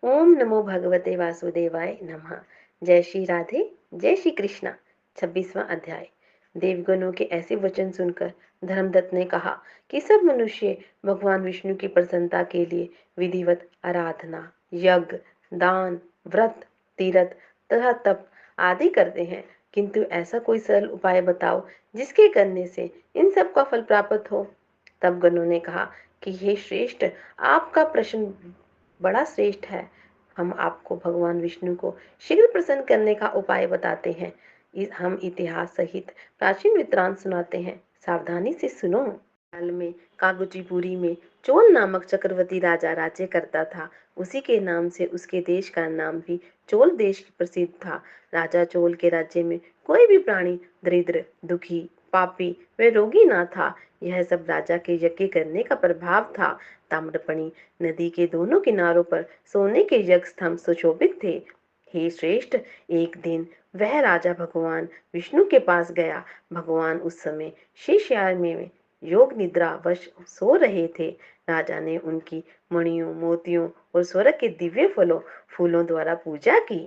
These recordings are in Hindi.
ओम नमो भगवते वासुदेवाय नमः। जय श्री राधे, जय श्री कृष्णा। 26वां अध्याय। देवगणों के ऐसे वचन सुनकर धर्मदत्त ने कहा कि सब मनुष्य भगवान विष्णु की प्रसन्नता के लिए विधिवत आराधना, यज्ञ, दान, व्रत, तीर्थ तथा तप आदि करते हैं, किंतु ऐसा कोई सरल उपाय बताओ जिसके करने से इन सब का फल प्राप्त हो। तब गणों ने कहा कि हे श्रेष्ठ, आपका प्रश्न बड़ा श्रेष्ठ है। हम आपको भगवान विष्णु को शीघ्र प्रसन्न करने का उपाय बताते हैं। हम इतिहास सहित प्राचीन वृत्तांत सुनाते हैं, सावधानी से सुनो। काल में कागजीपुरी में चोल नामक चक्रवर्ती राजा राज्य करता था। उसी के नाम से उसके देश का नाम भी चोल देश प्रसिद्ध था। राजा चोल के राज्य में कोई भी प्राणी दरिद्र, दुखी, पापी व रोगी ना था। यह सब राजा के यज्ञ करने का प्रभाव था। ताम्रपणी नदी के दोनों किनारों पर सोने के यज्ञ स्तंभ सुशोभित थे। हे श्रेष्ठ, एक दिन वह राजा भगवान विष्णु के पास गया। भगवान उस समय शेषयाग में योग निद्रा वश सो रहे थे। राजा ने उनकी मणियों, मोतियों और स्वर्ग के दिव्य फूलों द्वारा पूजा की।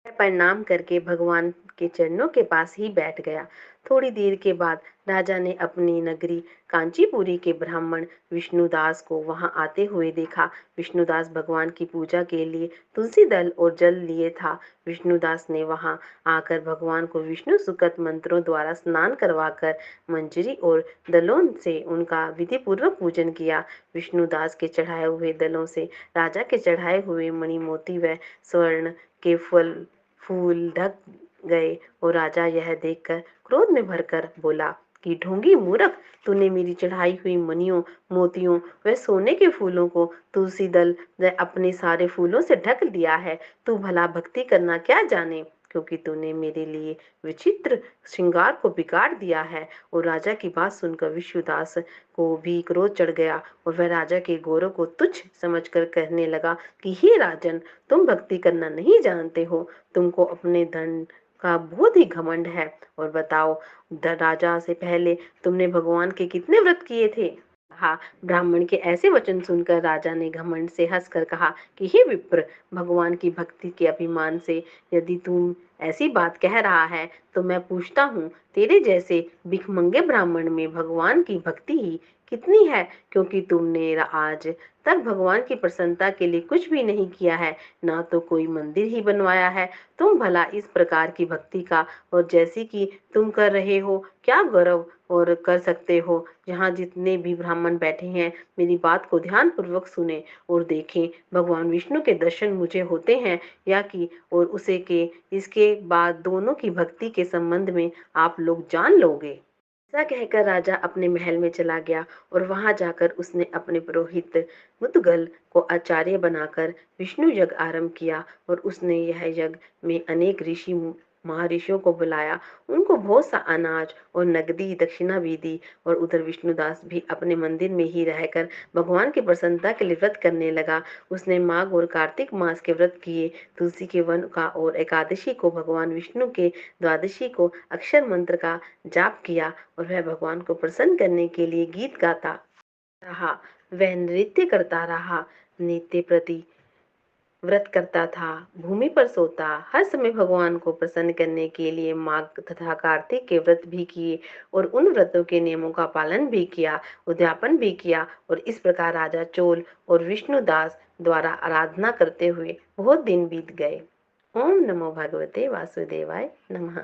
प्रणाम करके भगवान के चरणों के पास ही बैठ गया। थोड़ी देर के बाद राजा ने अपनी नगरी कांचीपुरी के ब्राह्मण विष्णुदास को वहां आते हुए देखा। विष्णुदास भगवान की पूजा के लिए तुलसी दल और जल लिए था। विष्णुदास ने वहां आकर भगवान को विष्णु सुकत मंत्रों द्वारा स्नान करवाकर मंजरी और दलों से उनका विधि पूर्वक पूजन किया। विष्णुदास के चढ़ाए हुए दलों से राजा के चढ़ाए हुए मणि, मोती व स्वर्ण के फूल ढक गए और राजा यह देखकर क्रोध में भरकर बोला कि ढोंगी मूर्ख, तूने मेरी चढ़ाई हुई मणियों, मोतियों व सोने के फूलों को तुलसी दल व अपने सारे फूलों से ढक दिया है। तू भला भक्ति करना क्या जाने, क्योंकि तूने मेरे लिए विचित्र श्रृंगार को बिगाड़ दिया है। और राजा की बात सुनकर विष्णुदास को भी क्रोध चढ़ गया और वह राजा के गौरव को तुच्छ समझकर कहने लगा कि हे राजन, तुम भक्ति करना नहीं जानते हो। तुमको अपने धन का बहुत ही घमंड है। और बताओ, राजा से पहले तुमने भगवान के कितने व्रत किए थे। हाँ, ब्राह्मण के ऐसे वचन सुनकर राजा ने घमंड से हंसकर कहा कि हे विप्र, भगवान की भक्ति के अभिमान से यदि तुम ऐसी बात कह रहा है तो मैं पूछता हूँ, तेरे जैसे भिखमंगे ब्राह्मण में भगवान की भक्ति ही कितनी है, क्योंकि तुमने आज तक भगवान की प्रसन्नता के लिए कुछ भी नहीं किया है, ना तो कोई मंदिर ही बनवाया है। तुम भला इस प्रकार की भक्ति का और जैसी कि तुम कर रहे हो क्या गौरव और कर सकते हो। यहाँ जितने भी ब्राह्मण बैठे हैं, मेरी बात को ध्यान पूर्वक सुने और देखें, भगवान विष्णु के दर्शन मुझे होते हैं या कि और उसे के इसके बाद दोनों की भक्ति के संबंध में आप लोग जान लोगे। ऐसा कहकर राजा अपने महल में चला गया और वहां जाकर उसने अपने पुरोहित मुदगल को आचार्य बनाकर विष्णु यज्ञ आरंभ किया। और उसने यह यज्ञ में अनेक ऋषि महर्षियों को बुलाया, उनको बहुत सा अनाज और नगदी दक्षिणा भी दी। और उधर विष्णुदास भी अपने मंदिर में ही रहकर भगवान की प्रसन्नता के लिए व्रत करने लगा। उसने माघ और कार्तिक मास के व्रत किए, तुलसी के वन का और एकादशी को भगवान विष्णु के, द्वादशी को अक्षर मंत्र का जाप किया और वह भगवान को प्रसन्न करने के लिए गीत गाता रहा। वह नृत्य करता रहा, नित्य प्रति व्रत करता था, भूमि पर सोता, हर समय भगवान को प्रसन्न करने के लिए माघ तथा कार्तिक के व्रत भी किए और उन व्रतों के नियमों का पालन भी किया, उद्यापन भी किया। और इस प्रकार राजा चोल और विष्णुदास द्वारा आराधना करते हुए बहुत दिन बीत गए। ओम नमो भगवते वासुदेवाय नमः।